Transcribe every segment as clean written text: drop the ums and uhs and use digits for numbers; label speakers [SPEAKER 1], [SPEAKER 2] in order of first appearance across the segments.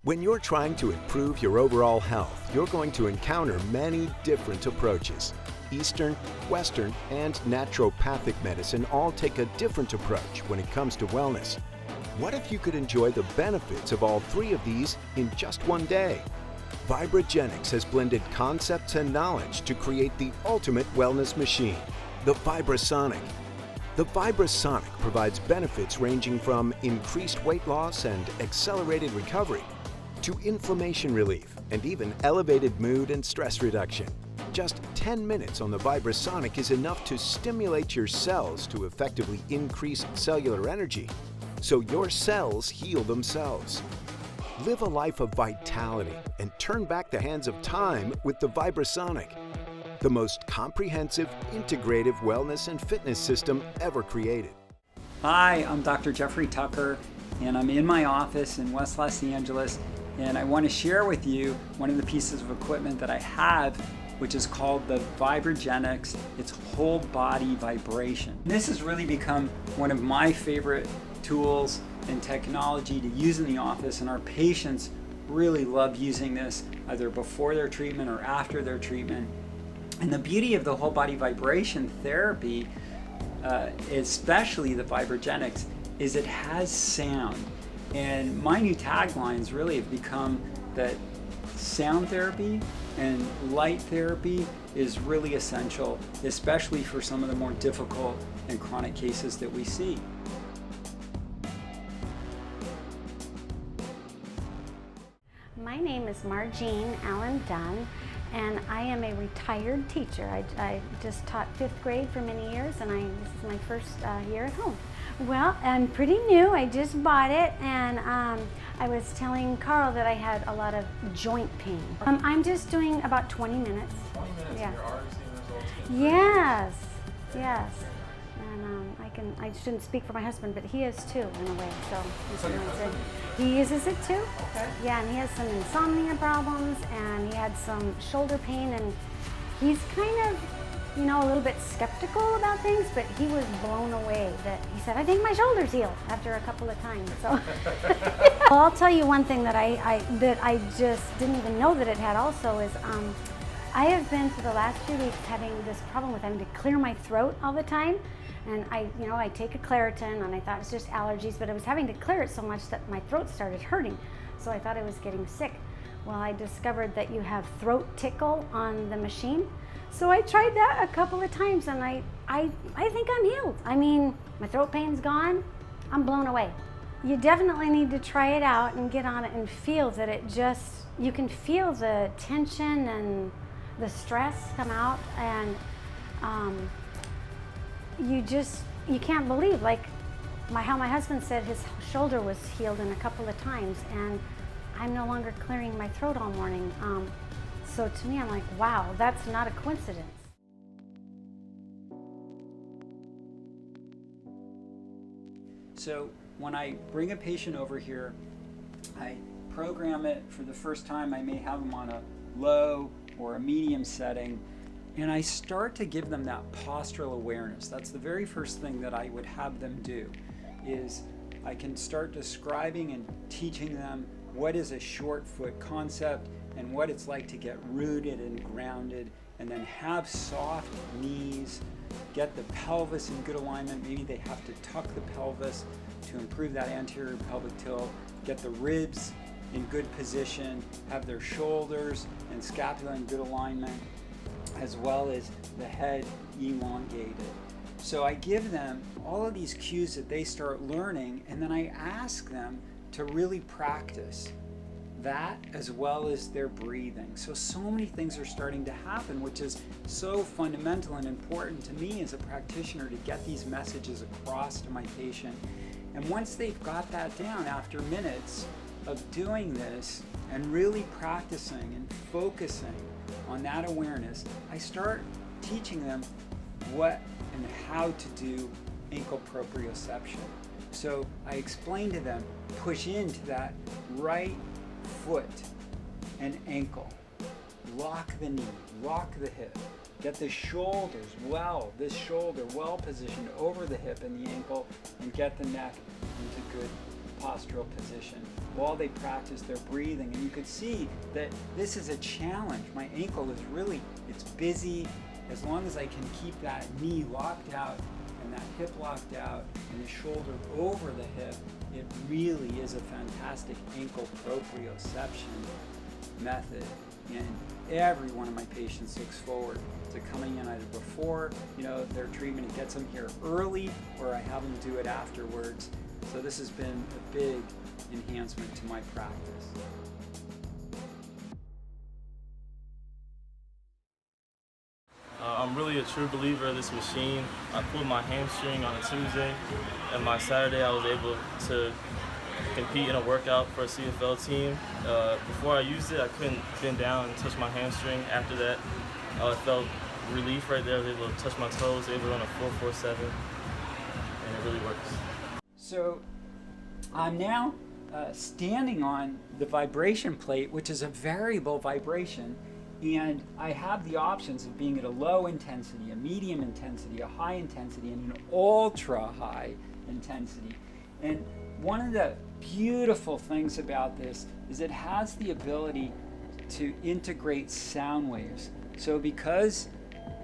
[SPEAKER 1] When you're trying to improve your overall health, you're going to encounter many different approaches. Eastern, Western, and naturopathic medicine all take a different approach when it comes to wellness. What if you could enjoy the benefits of all three of these in just one day? VibraGenix has blended concepts and knowledge to create the ultimate wellness machine, the Vibrasonic. The Vibrasonic provides benefits ranging from increased weight loss and accelerated recovery to inflammation relief and even elevated mood and stress reduction. Just 10 minutes on the Vibrasonic is enough to stimulate your cells to effectively increase cellular energy, so your cells heal themselves. Live a life of vitality and turn back the hands of time with the Vibrasonic, the most comprehensive, integrative wellness and fitness system ever created.
[SPEAKER 2] Hi, I'm Dr. Jeffrey Tucker, and I'm in my office in West Los Angeles, and I want to share with you one of the pieces of equipment that I have, which is called the VibraGenix. It's whole body vibration. This has really become one of my favorite tools and technology to use in the office, and our patients really love using this either before their treatment or after their treatment. And the beauty of the whole body vibration therapy, especially the VibraGenix, is it has sound. And my new taglines really have become that sound therapy and light therapy is really essential, especially for some of the more difficult and chronic cases that we see.
[SPEAKER 3] My name is Margene Allen Dunn, and I am a retired teacher. I just taught 5th grade for many years, and this is my first year at home. Well, I'm pretty new. I just bought it, and I was telling Carl that I had a lot of joint pain. I'm just doing about 20 minutes.
[SPEAKER 4] 20 minutes,
[SPEAKER 3] yeah.
[SPEAKER 4] You're already seeing results.
[SPEAKER 3] Yes, yes. And I shouldn't speak for my husband, but he is too, in a way. So
[SPEAKER 4] your husband?
[SPEAKER 3] he uses it too.
[SPEAKER 4] Okay.
[SPEAKER 3] Yeah, and he has some insomnia problems, and he had some shoulder pain, and he's kind of, a little bit skeptical about things, but he was blown away that he said, I think my shoulder's healed after a couple of times. So well, I'll tell you one thing that I just didn't even know that it had also is I have been for the last few weeks having this problem with having to clear my throat all the time. And I take a Claritin, and I thought it's just allergies, but I was having to clear it so much that my throat started hurting. So I thought I was getting sick. Well, I discovered that you have throat tickle on the machine. So I tried that a couple of times, and I think I'm healed. I mean, my throat pain's gone. I'm blown away. You definitely need to try it out and get on it and feel that you can feel the tension and the stress come out, and you can't believe, how my husband said his shoulder was healed in a couple of times, and I'm no longer clearing my throat all morning. So to me, I'm like, wow, that's not a coincidence.
[SPEAKER 2] So when I bring a patient over here, I program it for the first time. I may have them on a low or a medium setting, and I start to give them that postural awareness. That's the very first thing that I would have them do, is I can start describing and teaching them what is a short foot concept and what it's like to get rooted and grounded, and then have soft knees, get the pelvis in good alignment. Maybe they have to tuck the pelvis to improve that anterior pelvic tilt, get the ribs in good position, have their shoulders and scapula in good alignment, as well as the head elongated. So I give them all of these cues that they start learning, and then I ask them to really practice that as well as their breathing. So many things are starting to happen, which is so fundamental and important to me as a practitioner to get these messages across to my patient. And once they've got that down, after minutes of doing this and really practicing and focusing on that awareness, I start teaching them what and how to do ankle proprioception. So I explain to them, push into that right foot and ankle, lock the knee, lock the hip, get the shoulders well positioned over the hip and the ankle, and get the neck into good postural position while they practice their breathing. And you could see that this is a challenge. My ankle is really, it's busy. As long as I can keep that knee locked out and that hip locked out and the shoulder over the hip, it really is a fantastic ankle proprioception method. And every one of my patients looks forward to coming in either before, their treatment. It gets them here early, or I have them do it afterwards. So this has been a big enhancement to my practice.
[SPEAKER 4] I'm really a true believer of this machine. I pulled my hamstring on a Tuesday, and my Saturday I was able to compete in a workout for a CFL team. Before I used it, I couldn't bend down and touch my hamstring. After that, I felt relief right there. I was able to touch my toes, able to run a 4.47, and it really works.
[SPEAKER 2] So I'm now standing on the vibration plate, which is a variable vibration, and I have the options of being at a low intensity, a medium intensity, a high intensity, and an ultra high intensity. And one of the beautiful things about this is it has the ability to integrate sound waves. So because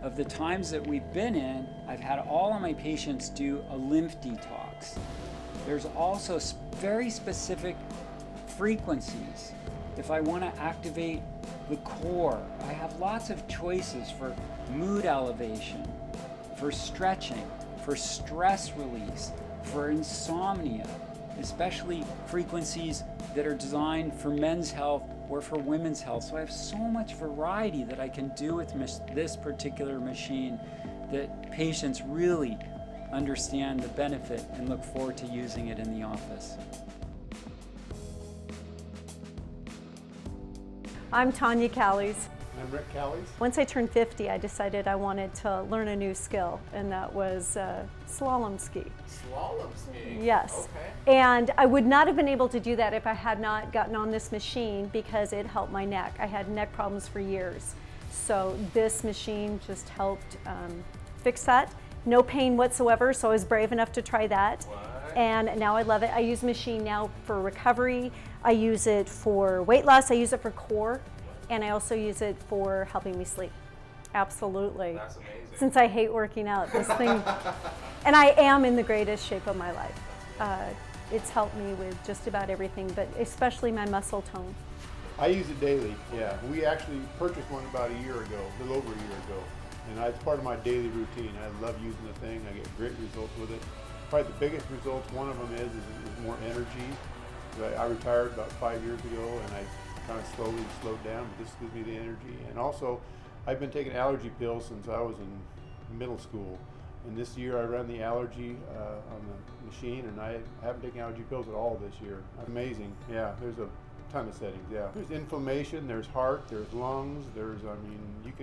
[SPEAKER 2] of the times that we've been in, I've had all of my patients do a lymph detox. There's also very specific frequencies. If I want to activate the core, I have lots of choices for mood elevation, for stretching, for stress release, for insomnia, especially frequencies that are designed for men's health or for women's health. So I have so much variety that I can do with this particular machine that patients really understand the benefit and look forward to using it in the office.
[SPEAKER 5] I'm Tanya Callies.
[SPEAKER 6] I'm Rick Callies.
[SPEAKER 5] Once I turned 50, I decided I wanted to learn a new skill, and that was slalom ski.
[SPEAKER 6] Slalom skiing?
[SPEAKER 5] Yes.
[SPEAKER 6] Okay.
[SPEAKER 5] And I would not have been able to do that if I had not gotten on this machine, because it helped my neck. I had neck problems for years. So this machine just helped fix that. No pain whatsoever, so I was brave enough to try that.
[SPEAKER 6] What?
[SPEAKER 5] And now I love it. I use the machine now for recovery. I use it for weight loss. I use it for core. And I also use it for helping me sleep. Absolutely.
[SPEAKER 6] That's amazing.
[SPEAKER 5] Since I hate working out, this thing, and I am in the greatest shape of my life. It's helped me with just about everything, but especially my muscle tone.
[SPEAKER 6] I use it daily, yeah. We actually purchased one about a year ago, a little over a year ago. And it's part of my daily routine. I love using the thing. I get great results with it. Probably the biggest results, one of them is more energy. I retired about 5 years ago, and I kind of slowed down, but this gives me the energy. And also, I've been taking allergy pills since I was in middle school. And this year I ran the allergy on the machine, and I haven't taken allergy pills at all this year. Amazing. Yeah, there's a ton of settings, yeah. There's inflammation, there's heart, there's lungs, there's,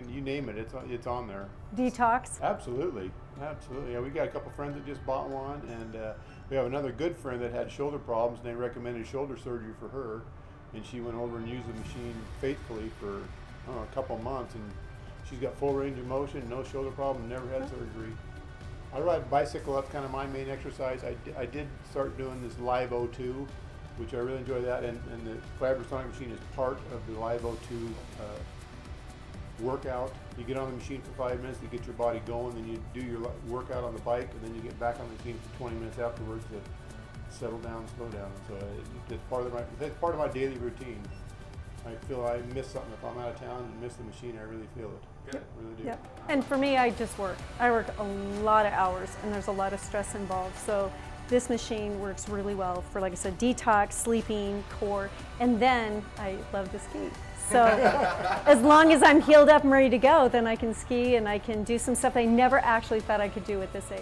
[SPEAKER 6] you name it, it's on there.
[SPEAKER 5] Detox?
[SPEAKER 6] Absolutely, absolutely. Yeah, we got a couple friends that just bought one, and we have another good friend that had shoulder problems, and they recommended shoulder surgery for her. And she went over and used the machine faithfully for a couple months, and she's got full range of motion, no shoulder problem, never had surgery. I ride a bicycle, that's kind of my main exercise. I did start doing this Live O2, which I really enjoy that, and the vibrasonic machine is part of the Live O2 workout. You get on the machine for 5 minutes to get your body going, then you do your workout on the bike, and then you get back on the machine for 20 minutes afterwards to settle down, slow down. So it's part of my daily routine. I feel I miss something if I'm out of town and miss the machine. I really feel it.
[SPEAKER 5] Yep.
[SPEAKER 6] I really do.
[SPEAKER 5] Yep. And for me, I just work. I work a lot of hours, and there's a lot of stress involved. So this machine works really well for, like I said, detox, sleeping, core, and then I love to ski. So as long as I'm healed up and ready to go, then I can ski and I can do some stuff I never actually thought I could do at this age.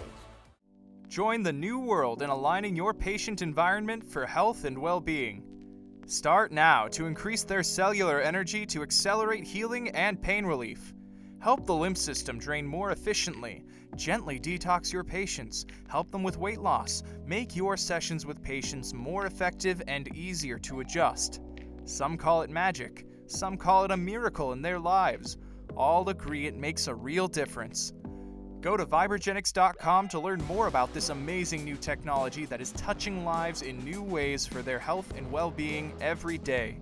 [SPEAKER 7] Join the new world in aligning your patient environment for health and well-being. Start now to increase their cellular energy to accelerate healing and pain relief. Help the lymph system drain more efficiently. Gently detox your patients. Help them with weight loss. Make your sessions with patients more effective and easier to adjust. Some call it magic. Some call it a miracle in their lives. All agree it makes a real difference. Go to VibraGenix.com to learn more about this amazing new technology that is touching lives in new ways for their health and well-being every day.